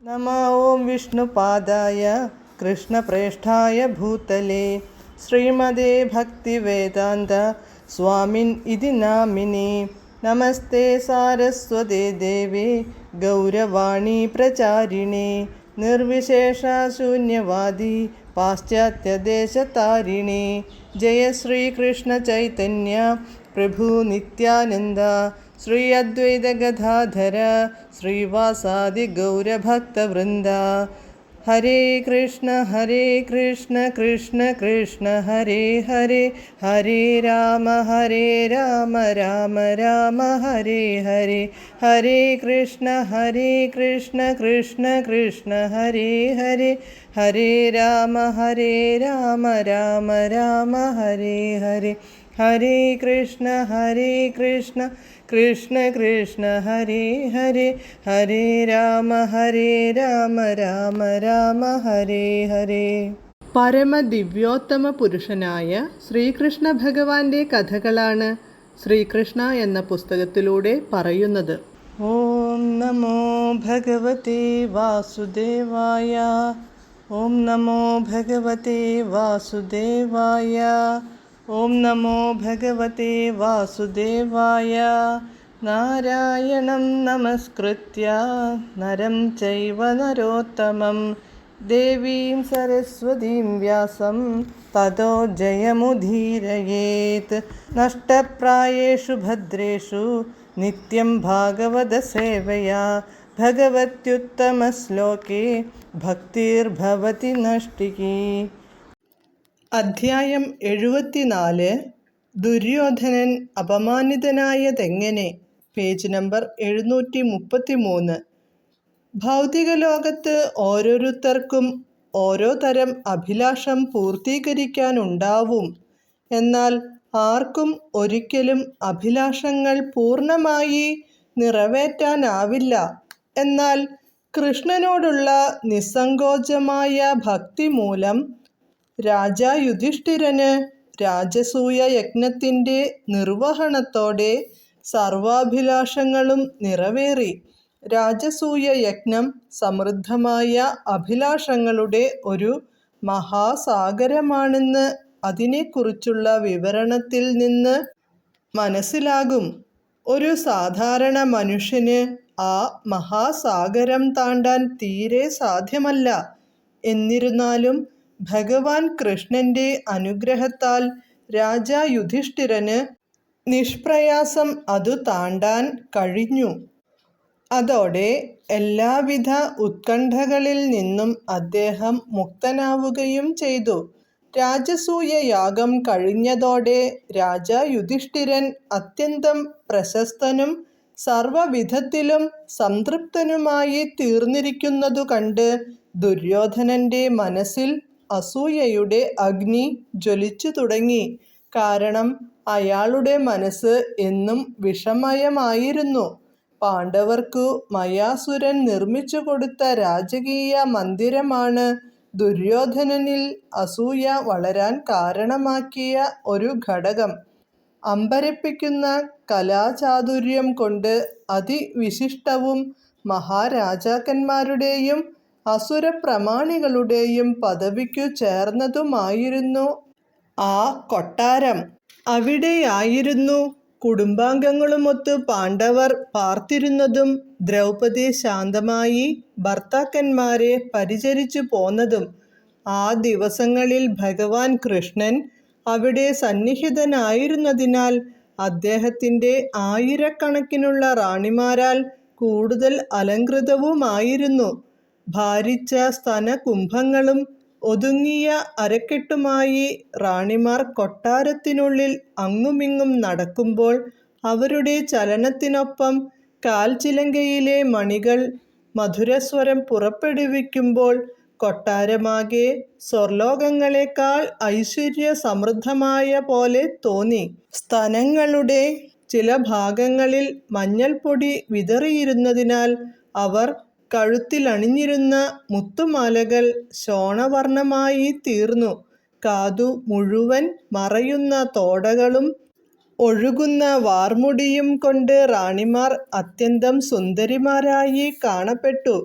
नमः ॐ विष्णुपादाय कृष्णप्रेष्ठाय भूतले श्रीमदे भक्तिवेदान्त स्वामिन् इति नामिने। नमस्ते सारस्वते देवे गौरवाणी प्रचारिणे निर्विशेषशून्यवादी पाश्चात्यदेशतारिणे। जय श्रीकृष्ण चैतन्य प्रभु नित्यानन्द श्री अद्वैत गदाधर श्रीवासादि गौरभक्तवृन्द। हरे कृष्ण कृष्ण कृष्ण हरे हरे, हरे राम राम राम हरे हरे। हरे कृष्ण कृष्ण कृष्ण हरे हरे, हरे राम राम राम हरे हरे। हरे कृष्ण कृष्ण कृष्ण हरे हरे, हरे राम राम हरे हरे. പരമദിവ്യോത്തമ പുരുഷനായ ശ്രീകൃഷ്ണ ഭഗവാന്റെ കഥകളാണ് ശ്രീകൃഷ്ണ എന്ന പുസ്തകത്തിലൂടെ പറയുന്നത്. ഓം നമോ ഭഗവതേ വാസുദേവായ, ഓം നമോ ഭഗവതേ വാസുദേവായ, ഓം നമോ ഭഗവതേ വാസുദേവായ. നാരായണം നമസ്കൃത്യ നരം ചൈവ നരോത്തമം ദേവീം സരസ്വതീം വ്യാസം തതോ ജയമുദീരയേത്. നഷ്ടപ്രായേഷു ഭദ്രേഷു നിത്യം ഭാഗവത സേവയാ ഭഗവത്യുത്തമശ്ലോകേ ഭക്തിർഭവതി നഷ്ടികീ. അധ്യായം 74. ദുര്യോധനൻ അപമാനിതനായതെങ്ങനെ? Page number 733. ഭൗതിക ലോകത്ത് ഓരോരുത്തർക്കും ഓരോ തരം അഭിലാഷം പൂർത്തീകരിക്കാനുണ്ടാവും. എന്നാൽ ആർക്കും ഒരിക്കലും അഭിലാഷങ്ങൾ പൂർണ്ണമായി നിറവേറ്റാനാവില്ല. എന്നാൽ കൃഷ്ണനോടുള്ള നിസ്സങ്കോചമായ ഭക്തി മൂലം രാജാ യുധിഷ്ഠിരന് രാജസൂയ യജ്ഞത്തിൻ്റെ നിർവഹണത്തോടെ സർവാഭിലാഷങ്ങളും നിറവേറി. രാജസൂയ യജ്ഞം സമൃദ്ധമായ അഭിലാഷങ്ങളുടെ ഒരു മഹാസാഗരമാണെന്ന് അതിനെക്കുറിച്ചുള്ള വിവരണത്തിൽ നിന്ന് മനസ്സിലാകും. ഒരു സാധാരണ മനുഷ്യന് ആ മഹാസാഗരം താണ്ടാൻ തീരെ സാധ്യമല്ല. എന്നിരുന്നാലും ഭഗവാൻ കൃഷ്ണന്റെ അനുഗ്രഹത്താൽ രാജാ യുധിഷ്ഠിരന് നിഷ്പ്രയാസം അതു താണ്ടാൻ കഴിഞ്ഞു. അതോടെ എല്ലാവിധ ഉത്കണ്ഠകളിൽ നിന്നും അദ്ദേഹം മുക്തനാവുകയും ചെയ്തു. രാജസൂയ യാഗം കഴിഞ്ഞതോടെ രാജാ യുധിഷ്ഠിരൻ അത്യന്തം പ്രശസ്തനും സർവവിധത്തിലും സംതൃപ്തനുമായി തീർന്നിരിക്കുന്നതു കണ്ട് ദുര്യോധനന്റെ മനസ്സിൽ അസൂയയുടെ അഗ്നി ജ്വലിച്ചു തുടങ്ങി. കാരണം അയാളുടെ മനസ്സ് എന്നും വിഷമയമായിരുന്നു. പാണ്ഡവർക്കു മയാസുരൻ നിർമ്മിച്ചു കൊടുത്ത രാജകീയ മന്ദിരമാണ് ദുര്യോധനനിൽ അസൂയ വളരാൻ കാരണമാക്കിയ ഒരു ഘടകം. അമ്പരപ്പിക്കുന്ന കലാചാതുര്യം കൊണ്ട് അതിവിശിഷ്ടവും മഹാരാജാക്കന്മാരുടെയും അസുരപ്രമാണികളുടെയും പദവിക്കു ചേർന്നതുമായിരുന്നു ആ കൊട്ടാരം. അവിടെയായിരുന്നു കുടുംബാംഗങ്ങളുമൊത്ത് പാണ്ഡവർ പാർത്തിരുന്നതും ദ്രൗപദി ശാന്തമായി ഭർത്താക്കന്മാരെ പരിചരിച്ചു പോന്നതും. ആ ദിവസങ്ങളിൽ ഭഗവാൻ കൃഷ്ണൻ അവിടെ സന്നിഹിതനായിരുന്നതിനാൽ അദ്ദേഹത്തിൻ്റെ ആയിരക്കണക്കിനുള്ള റാണിമാരാൽ കൂടുതൽ അലങ്കൃതവുമായിരുന്നു. ഭാരിച്ച സ്തനകുംഭങ്ങളും ഒതുങ്ങിയ അരക്കെട്ടുമായി റാണിമാർ കൊട്ടാരത്തിനുള്ളിൽ അങ്ങുമിങ്ങും നടക്കുമ്പോൾ അവരുടെ ചലനത്തിനൊപ്പം കാൽച്ചിലങ്കയിലെ മണികൾ മധുരസ്വരം പുറപ്പെടുവിക്കുമ്പോൾ കൊട്ടാരമാകെ സ്വർലോകങ്ങളെക്കാൾ ഐശ്വര്യ സമൃദ്ധമായ പോലെ തോന്നി. സ്തനങ്ങളുടെ ചില ഭാഗങ്ങളിൽ മഞ്ഞൾപ്പൊടി വിതറിയിരുന്നതിനാൽ അവർ കഴുത്തിലണിഞ്ഞിരുന്ന മുത്തുമാലകൾ ശോണവർണ്ണമായി തീർന്നു. കാതു മുഴുവൻ മറയുന്ന തോടകളും ഒഴുകുന്ന വാർമുടിയും കൊണ്ട് റാണിമാർ അത്യന്തം സുന്ദരിമാരായി കാണപ്പെട്ടു.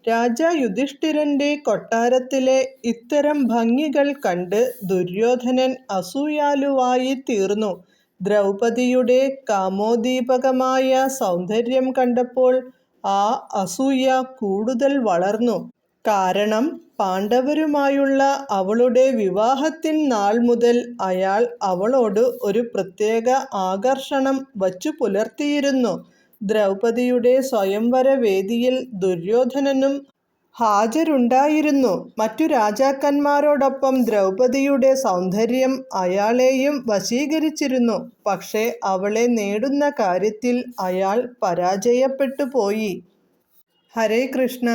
രാജാ യുധിഷ്ഠിരന്റെ കൊട്ടാരത്തിലെ ഇത്തരം ഭംഗികൾ കണ്ട് ദുര്യോധനൻ അസൂയാലുവായി തീർന്നു. ദ്രൗപദിയുടെ കാമോദ്ദീപകമായ സൗന്ദര്യം കണ്ടപ്പോൾ ആ അസൂയ കൂടുതൽ വളർന്നു. കാരണം പാണ്ഡവരുമായുള്ള അവളുടെ വിവാഹത്തിൻ നാൾ മുതൽ അയാൾ അവളോട് ഒരു പ്രത്യേക ആകർഷണം വച്ചു പുലർത്തിയിരുന്നു. ദ്രൗപദിയുടെ സ്വയംവര വേദിയിൽ ദുര്യോധനനും ഹാജരുണ്ടായിരുന്നു. മറ്റു രാജാക്കന്മാരോടൊപ്പം ദ്രൗപദിയുടെ സൗന്ദര്യം അയാളെയും വശീകരിച്ചിരുന്നു. പക്ഷേ അവളെ നേടുന്ന കാര്യത്തിൽ അയാൾ പരാജയപ്പെട്ടു പോയി. ഹരേ കൃഷ്ണ.